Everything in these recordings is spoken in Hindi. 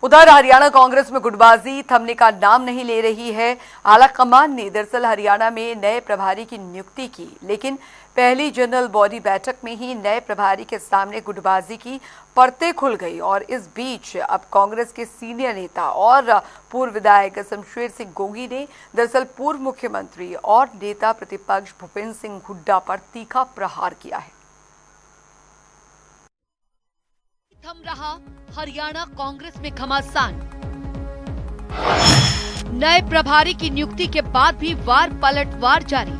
उधर हरियाणा कांग्रेस में गुटबाजी थमने का नाम नहीं ले रही है। आलाकमान ने दरअसल हरियाणा में नए प्रभारी की नियुक्ति की, लेकिन पहली जनरल बॉडी बैठक में ही नए प्रभारी के सामने गुटबाजी की परतें खुल गई। और इस बीच अब कांग्रेस के सीनियर नेता और पूर्व विधायक शमशेर सिंह गोगी ने दरअसल पूर्व मुख्यमंत्री और नेता प्रतिपक्ष भूपेंद्र सिंह हुड्डा पर तीखा प्रहार किया है। थम रहा हरियाणा कांग्रेस में घमासान। नए प्रभारी की नियुक्ति के बाद भी वार पलटवार जारी।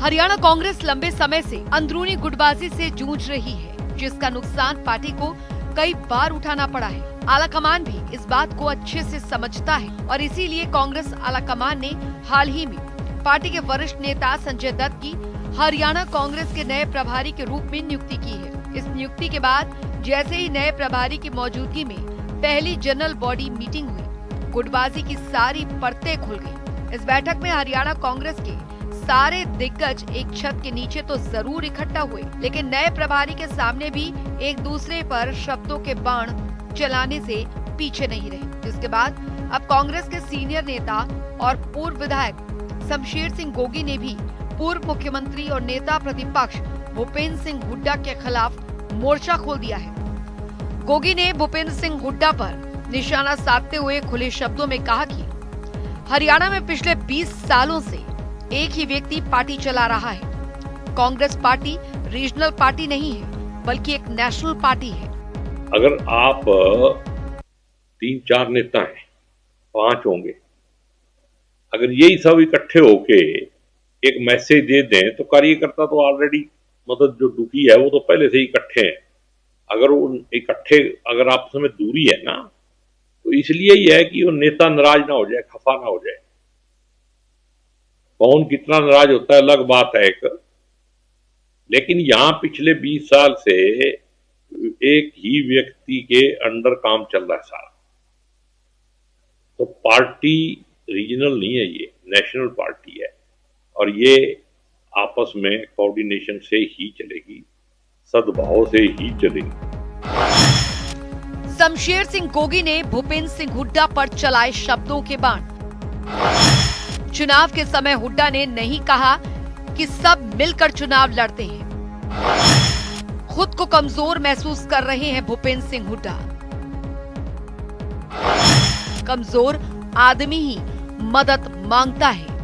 हरियाणा कांग्रेस लंबे समय से अंदरूनी गुटबाजी से जूझ रही है, जिसका नुकसान पार्टी को कई बार उठाना पड़ा है। आलाकमान भी इस बात को अच्छे से समझता है और इसीलिए कांग्रेस आलाकमान ने हाल ही में पार्टी के वरिष्ठ नेता संजय दत्त की हरियाणा कांग्रेस के नए प्रभारी के रूप में नियुक्ति की है। इस नियुक्ति के बाद जैसे ही नए प्रभारी की मौजूदगी में पहली जनरल बॉडी मीटिंग हुई, गुटबाजी की सारी परतें खुल गई। इस बैठक में हरियाणा कांग्रेस के सारे दिग्गज एक छत के नीचे तो जरूर इकट्ठा हुए, लेकिन नए प्रभारी के सामने भी एक दूसरे पर शब्दों के बाण चलाने से पीछे नहीं रहे। जिसके बाद अब कांग्रेस के सीनियर नेता और पूर्व विधायक शमशेर सिंह गोगी ने भी पूर्व मुख्यमंत्री और नेता प्रतिपक्ष भूपेंद्र सिंह हुड्डा के खिलाफ मोर्चा खोल दिया है। गोगी ने भूपेंद्र सिंह हुड्डा पर निशाना साधते हुए खुले शब्दों में कहा कि हरियाणा में पिछले 20 सालों से एक ही व्यक्ति पार्टी चला रहा है। कांग्रेस पार्टी रीजनल पार्टी नहीं है, बल्कि एक नेशनल पार्टी है। अगर आप 3-4 नेता हैं, 5 होंगे, अगर यही सब इकट्ठे होके एक मैसेज दे दें तो कार्यकर्ता तो ऑलरेडी मतलब जो दुखी है वो तो पहले से ही इकट्ठे हैं। अगर वो इकट्ठे अगर आपस में दूरी है ना, तो इसलिए ही है कि वो नेता नाराज ना हो जाए, खफा ना हो जाए। कौन कितना नाराज होता है अलग बात है एक, लेकिन यहां पिछले 20 साल से एक ही व्यक्ति के अंडर काम चल रहा है सारा। तो पार्टी रीजनल नहीं है, ये नेशनल पार्टी है और ये आपस में कोऑर्डिनेशन से ही चलेगी, सद्भाव से ही चलेगी। शमशेर सिंह गोगी ने भूपेंद्र सिंह हुड्डा पर चलाए शब्दों के बाण। चुनाव के समय हुड्डा ने नहीं कहा कि सब मिलकर चुनाव लड़ते हैं। खुद को कमजोर महसूस कर रहे हैं भूपेंद्र सिंह हुड्डा। कमजोर आदमी ही मदद मांगता है।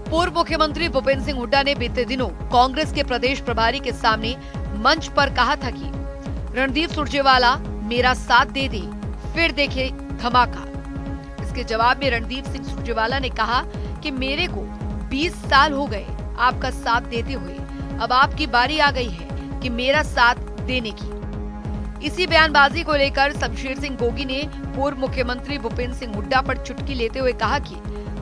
पूर्व मुख्यमंत्री भूपेंद्र सिंह हुड्डा ने बीते दिनों कांग्रेस के प्रदेश प्रभारी के सामने मंच पर कहा था कि रणदीप सुरजेवाला मेरा साथ दे दे, फिर देखे धमाका। इसके जवाब में रणदीप सिंह सुरजेवाला ने कहा कि मेरे को 20 साल हो गए आपका साथ देते हुए, अब आपकी बारी आ गई है कि मेरा साथ देने की। इसी बयानबाजी को लेकर शमशेर सिंह गोगी ने पूर्व मुख्यमंत्री भूपेंद्र सिंह हुड्डा पर चुटकी लेते हुए कहा कि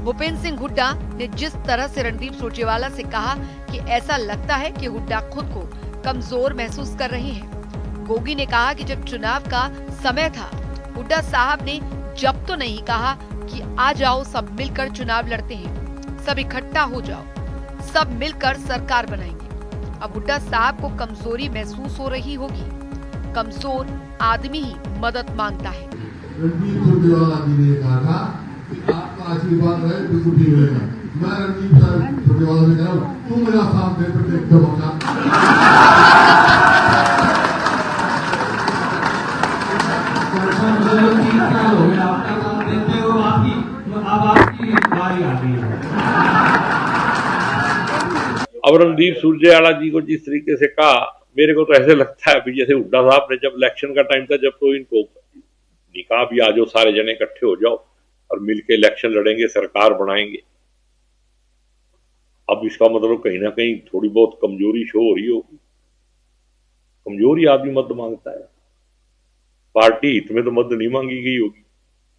भूपेंद्र सिंह हुड्डा ने जिस तरह से रणदीप सुरजेवाला से कहा कि ऐसा लगता है कि हुड्डा खुद को कमजोर महसूस कर रहे हैं। गोगी ने कहा कि जब चुनाव का समय था, हुड्डा साहब ने जब तो नहीं कहा कि आ जाओ सब मिलकर चुनाव लड़ते हैं, सब इकट्ठा हो जाओ, सब मिलकर सरकार बनाएंगे। अब हुड्डा साहब को कमजोरी महसूस हो रही होगी। कमजोर आदमी ही मदद मांगता है। रणदीप सुरजेवाला जी ने कहा था कि आपका आशीर्वाद रहे तो कुछ नहीं रहेगा। मैं रणदीप सुरजेवाला से कह रहा हूँ, तू मेरा साथ दे तो देख धमाका। अब रणदीप सुरजेवाला जी को जिस तरीके से कहा, मेरे को तो ऐसे लगता है जैसे हुड्डा साहब ने जब इलेक्शन का टाइम था, जब तो इनको निकाह भी आ जाओ, सारे जने इकट्ठे हो जाओ और मिलके इलेक्शन लड़ेंगे, सरकार बनाएंगे। अब इसका मतलब कहीं ना कहीं थोड़ी बहुत कमजोरी शो हो रही होगी। कमजोरी आदमी मत मांगता है। पार्टी हित में तो मत नहीं मांगी गई होगी,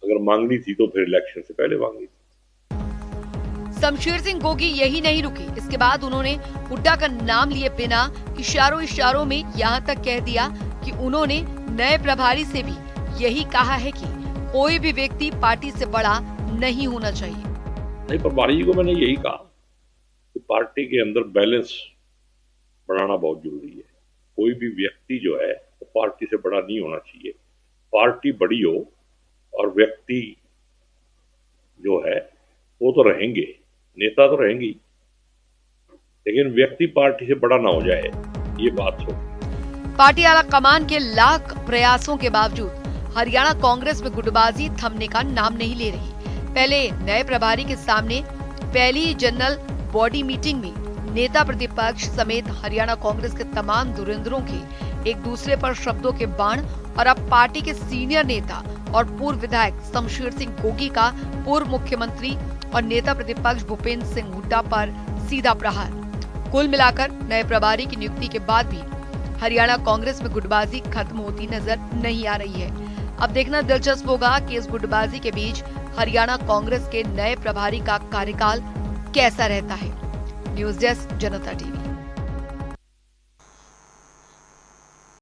अगर मांगनी थी तो फिर इलेक्शन से पहले मांगी थी। शमशेर सिंह गोगी यही नहीं रुके। इसके बाद उन्होंने हुड्डा का नाम लिए बिना इशारों में यहाँ तक कह दिया कि उन्होंने नए प्रभारी से भी यही कहा है कि कोई भी व्यक्ति पार्टी से बड़ा नहीं होना चाहिए। नहीं, प्रभारी जी को मैंने यही कहा कि पार्टी के अंदर बैलेंस बढ़ाना बहुत जरूरी है। कोई भी व्यक्ति जो है तो पार्टी से बड़ा नहीं होना चाहिए। पार्टी बड़ी हो और व्यक्ति जो है वो तो रहेंगे, नेता तो रहेंगे ही, लेकिन व्यक्ति पार्टी से बड़ा ना हो जाए, ये बात हो। पार्टी आला कमान के लाख प्रयासों के बावजूद हरियाणा कांग्रेस में गुटबाजी थमने का नाम नहीं ले रही। पहले नए प्रभारी के सामने पहली जनरल बॉडी मीटिंग में नेता प्रतिपक्ष समेत हरियाणा कांग्रेस के तमाम धुरंधरों के एक दूसरे पर शब्दों के बाण और अब पार्टी के सीनियर नेता और पूर्व विधायक शमशेर सिंह गोगी का पूर्व मुख्यमंत्री और नेता प्रतिपक्ष भूपेंद्र सिंह हुड्डा पर सीधा प्रहार। कुल मिलाकर नए प्रभारी की नियुक्ति के बाद भी हरियाणा कांग्रेस में गुटबाजी खत्म होती नजर नहीं आ रही है। अब देखना दिलचस्प होगा कि इस गुटबाजी के बीच हरियाणा कांग्रेस के नए प्रभारी का कार्यकाल कैसा रहता है। न्यूज़ डेस्क, जनता टीवी।